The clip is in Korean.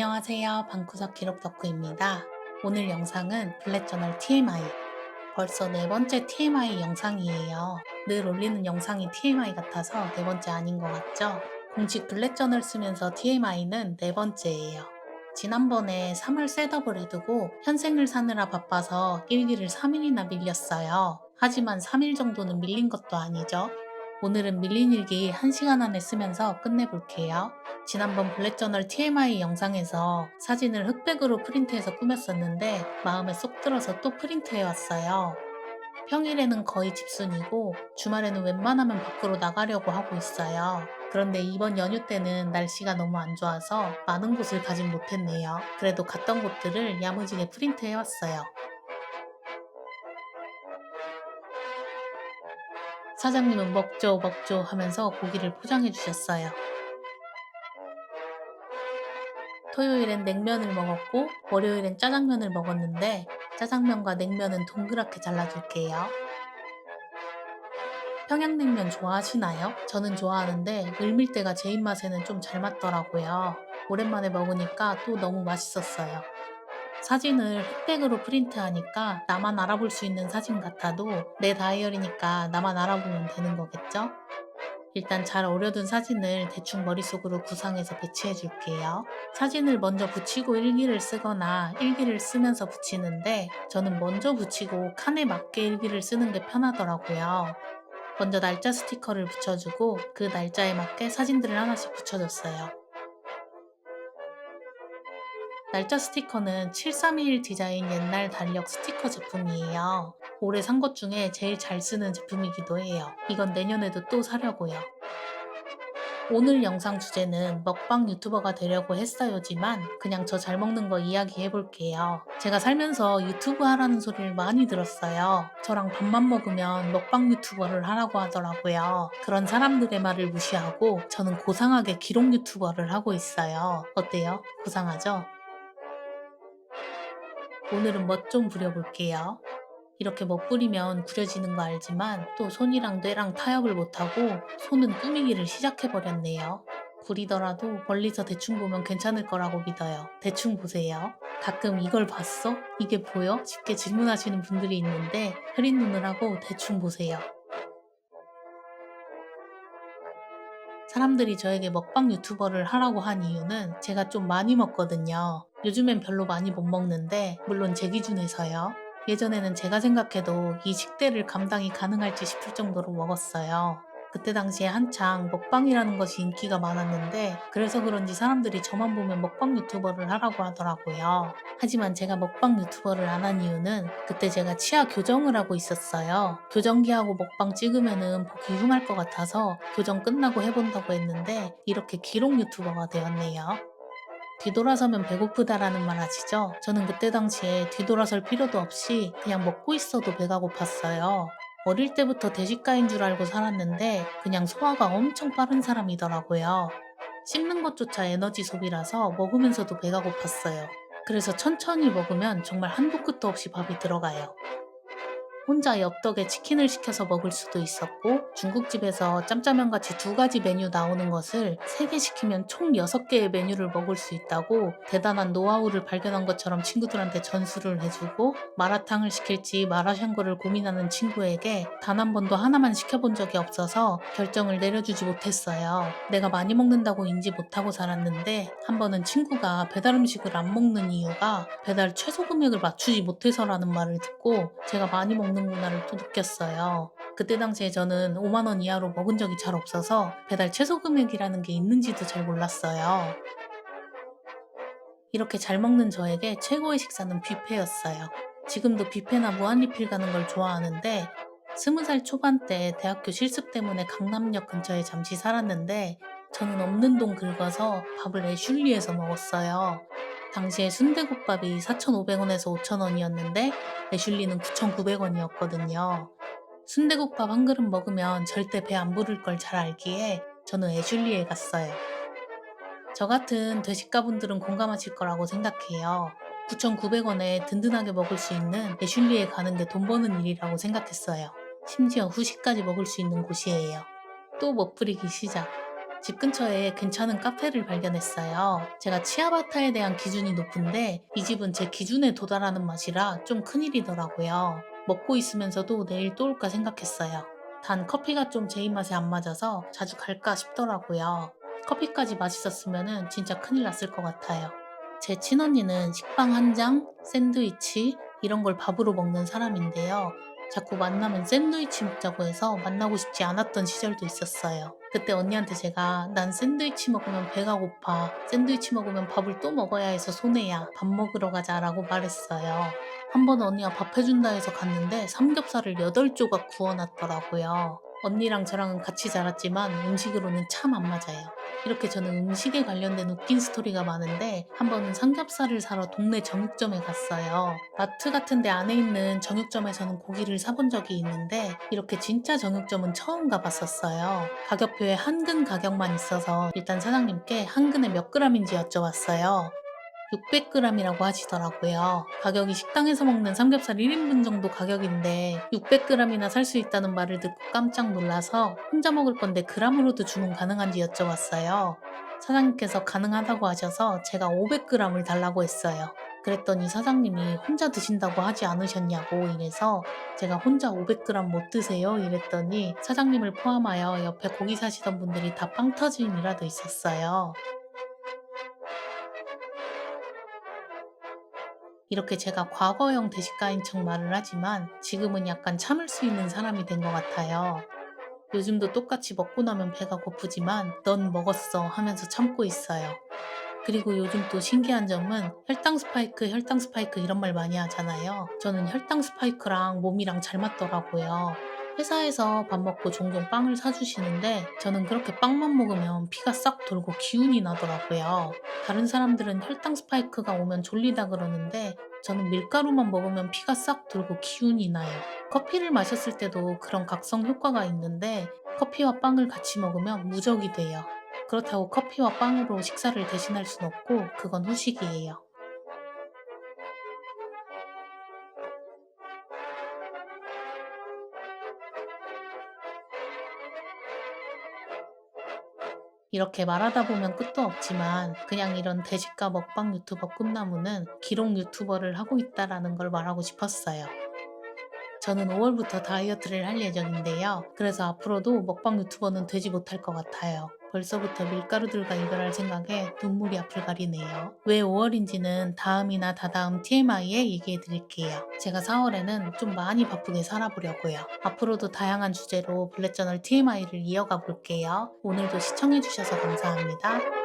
안녕하세요. 방구석 기록 덕후입니다. 오늘 영상은 블랙저널 TMI. 벌써 네 번째 TMI 영상이에요. 늘 올리는 영상이 TMI 같아서 네 번째 아닌 것 같죠? 공식 블랙저널 쓰면서 TMI는 네 번째예요. 지난번에 3월 셋업을 해두고 현생을 사느라 바빠서 일기를 3일이나 밀렸어요. 하지만 3일 정도는 밀린 것도 아니죠. 오늘은 밀린 일기 1시간 안에 쓰면서 끝내볼게요. 지난번 블랙저널 TMI 영상에서 사진을 흑백으로 프린트해서 꾸몄었는데 마음에 쏙 들어서 또 프린트해왔어요. 평일에는 거의 집순이고 주말에는 웬만하면 밖으로 나가려고 하고 있어요. 그런데 이번 연휴 때는 날씨가 너무 안 좋아서 많은 곳을 가진 못했네요. 그래도 갔던 곳들을 야무지게 프린트해왔어요. 사장님은 먹죠 먹죠 하면서 고기를 포장해 주셨어요. 토요일엔 냉면을 먹었고 월요일엔 짜장면을 먹었는데 짜장면과 냉면은 동그랗게 잘라줄게요. 평양냉면 좋아하시나요? 저는 좋아하는데 을밀대가 제 입맛에는 좀 잘 맞더라고요. 오랜만에 먹으니까 또 너무 맛있었어요. 사진을 흑백으로 프린트하니까 나만 알아볼 수 있는 사진 같아도 내 다이어리니까 나만 알아보면 되는 거겠죠? 일단 잘 오려둔 사진을 대충 머릿속으로 구상해서 배치해 줄게요. 사진을 먼저 붙이고 일기를 쓰거나 일기를 쓰면서 붙이는데 저는 먼저 붙이고 칸에 맞게 일기를 쓰는 게 편하더라고요. 먼저 날짜 스티커를 붙여주고 그 날짜에 맞게 사진들을 하나씩 붙여줬어요. 날짜 스티커는 7321 디자인 옛날 달력 스티커 제품이에요. 올해 산 것 중에 제일 잘 쓰는 제품이기도 해요. 이건 내년에도 또 사려고요. 오늘 영상 주제는 먹방 유튜버가 되려고 했어요지만 그냥 저 잘 먹는 거 이야기해 볼게요. 제가 살면서 유튜브 하라는 소리를 많이 들었어요. 저랑 밥만 먹으면 먹방 유튜버를 하라고 하더라고요. 그런 사람들의 말을 무시하고 저는 고상하게 기록 유튜버를 하고 있어요. 어때요? 고상하죠? 오늘은 멋 좀 부려볼게요. 이렇게 멋부리면 구려지는 거 알지만 또 손이랑 뇌랑 타협을 못하고 손은 꾸미기를 시작해버렸네요. 구리더라도 멀리서 대충 보면 괜찮을 거라고 믿어요. 대충 보세요. 가끔 이걸 봤어? 이게 보여? 쉽게 질문하시는 분들이 있는데 흐린 눈을 하고 대충 보세요. 사람들이 저에게 먹방 유튜버를 하라고 한 이유는 제가 좀 많이 먹거든요. 요즘엔 별로 많이 못 먹는데 물론 제 기준에서요. 예전에는 제가 생각해도 이 식대를 감당이 가능할지 싶을 정도로 먹었어요. 그때 당시에 한창 먹방이라는 것이 인기가 많았는데 그래서 그런지 사람들이 저만 보면 먹방 유튜버를 하라고 하더라고요. 하지만 제가 먹방 유튜버를 안 한 이유는 그때 제가 치아 교정을 하고 있었어요. 교정기하고 먹방 찍으면은 보기 흉할 것 같아서 교정 끝나고 해본다고 했는데 이렇게 기록 유튜버가 되었네요. 뒤돌아서면 배고프다라는 말 아시죠? 저는 그때 당시에 뒤돌아설 필요도 없이 그냥 먹고 있어도 배가 고팠어요. 어릴 때부터 대식가인 줄 알고 살았는데 그냥 소화가 엄청 빠른 사람이더라고요. 씹는 것조차 에너지 소비라서 먹으면서도 배가 고팠어요. 그래서 천천히 먹으면 정말 한도 끝도 없이 밥이 들어가요. 혼자 엽떡에 치킨을 시켜서 먹을 수도 있었고 중국집에서 짬짜면같이 두 가지 메뉴 나오는 것을 3개 시키면 총 6개의 메뉴를 먹을 수 있다고 대단한 노하우를 발견한 것처럼 친구들한테 전수를 해주고 마라탕을 시킬지 마라샹궈를 고민하는 친구에게 단 한 번도 하나만 시켜본 적이 없어서 결정을 내려주지 못했어요. 내가 많이 먹는다고 인지 못하고 살았는데 한 번은 친구가 배달 음식을 안 먹는 이유가 배달 최소 금액을 맞추지 못해서라는 말을 듣고 제가 많이 먹는구나를 또 느꼈어요. 그때 당시에 저는 5만 원 이하로 먹은 적이 잘 없어서 배달 최소 금액이라는 게 있는지도 잘 몰랐어요. 이렇게 잘 먹는 저에게 최고의 식사는 뷔페였어요. 지금도 뷔페나 무한리필 가는 걸 좋아하는데 20살 초반 때 대학교 실습 때문에 강남역 근처에 잠시 살았는데 저는 없는 돈 긁어서 밥을 애슐리에서 먹었어요. 당시에 순대국밥이 4,500원에서 5,000원이었는데 애슐리는 9,900원이었거든요. 순대국밥 한 그릇 먹으면 절대 배 안 부를 걸 잘 알기에 저는 애슐리에 갔어요. 저 같은 대식가분들은 공감하실 거라고 생각해요. 9,900원에 든든하게 먹을 수 있는 애슐리에 가는 게 돈 버는 일이라고 생각했어요. 심지어 후식까지 먹을 수 있는 곳이에요. 또 멋부리기 시작. 집 근처에 괜찮은 카페를 발견했어요. 제가 치아바타에 대한 기준이 높은데 이 집은 제 기준에 도달하는 맛이라 좀 큰일이더라고요. 먹고 있으면서도 내일 또 올까 생각했어요. 단 커피가 좀 제 입맛에 안 맞아서 자주 갈까 싶더라고요. 커피까지 맛있었으면 진짜 큰일 났을 것 같아요. 제 친언니는 식빵 한 장, 샌드위치 이런 걸 밥으로 먹는 사람인데요. 자꾸 만나면 샌드위치 먹자고 해서 만나고 싶지 않았던 시절도 있었어요. 그때 언니한테 제가 난 샌드위치 먹으면 배가 고파. 샌드위치 먹으면 밥을 또 먹어야 해서 손해야. 밥 먹으러 가자라고 말했어요. 한 번 언니가 밥 해준다 해서 갔는데 삼겹살을 8조각 구워놨더라고요. 언니랑 저랑은 같이 자랐지만 음식으로는 참 안 맞아요. 이렇게 저는 음식에 관련된 웃긴 스토리가 많은데 한 번은 삼겹살을 사러 동네 정육점에 갔어요. 마트 같은 데 안에 있는 정육점에서는 고기를 사본 적이 있는데 이렇게 진짜 정육점은 처음 가봤었어요. 가격표에 한근 가격만 있어서 일단 사장님께 한근에 몇 그램인지 여쭤봤어요. 600g이라고 하시더라고요. 가격이 식당에서 먹는 삼겹살 1인분 정도 가격인데 600g이나 살 수 있다는 말을 듣고 깜짝 놀라서 혼자 먹을 건데 그람으로도 주문 가능한지 여쭤봤어요. 사장님께서 가능하다고 하셔서 제가 500g을 달라고 했어요. 그랬더니 사장님이 혼자 드신다고 하지 않으셨냐고 이래서 제가 혼자 500g 못 드세요? 이랬더니 사장님을 포함하여 옆에 고기 사시던 분들이 다 빵 터짐이라도 있었어요. 이렇게 제가 과거형 대식가인 척 말을 하지만 지금은 약간 참을 수 있는 사람이 된 것 같아요. 요즘도 똑같이 먹고 나면 배가 고프지만 넌 먹었어 하면서 참고 있어요. 그리고 요즘 또 신기한 점은 혈당 스파이크 이런 말 많이 하잖아요. 저는 혈당 스파이크랑 몸이랑 잘 맞더라고요. 회사에서 밥 먹고 종종 빵을 사주시는데 저는 그렇게 빵만 먹으면 피가 싹 돌고 기운이 나더라고요. 다른 사람들은 혈당 스파이크가 오면 졸리다 그러는데 저는 밀가루만 먹으면 피가 싹 돌고 기운이 나요. 커피를 마셨을 때도 그런 각성 효과가 있는데 커피와 빵을 같이 먹으면 무적이 돼요. 그렇다고 커피와 빵으로 식사를 대신할 순 없고 그건 후식이에요. 이렇게 말하다 보면 끝도 없지만 그냥 이런 대식가 먹방 유튜버 꿈나무는 기록 유튜버를 하고 있다라는 걸 말하고 싶었어요. 저는 5월부터 다이어트를 할 예정인데요. 그래서 앞으로도 먹방 유튜버는 되지 못할 것 같아요. 벌써부터 밀가루들과 이별할 생각에 눈물이 앞을 가리네요. 왜 5월인지는 다음이나 다다음 TMI에 얘기해 드릴게요. 제가 4월에는 좀 많이 바쁘게 살아보려고요. 앞으로도 다양한 주제로 블랙저널 TMI를 이어가 볼게요. 오늘도 시청해 주셔서 감사합니다.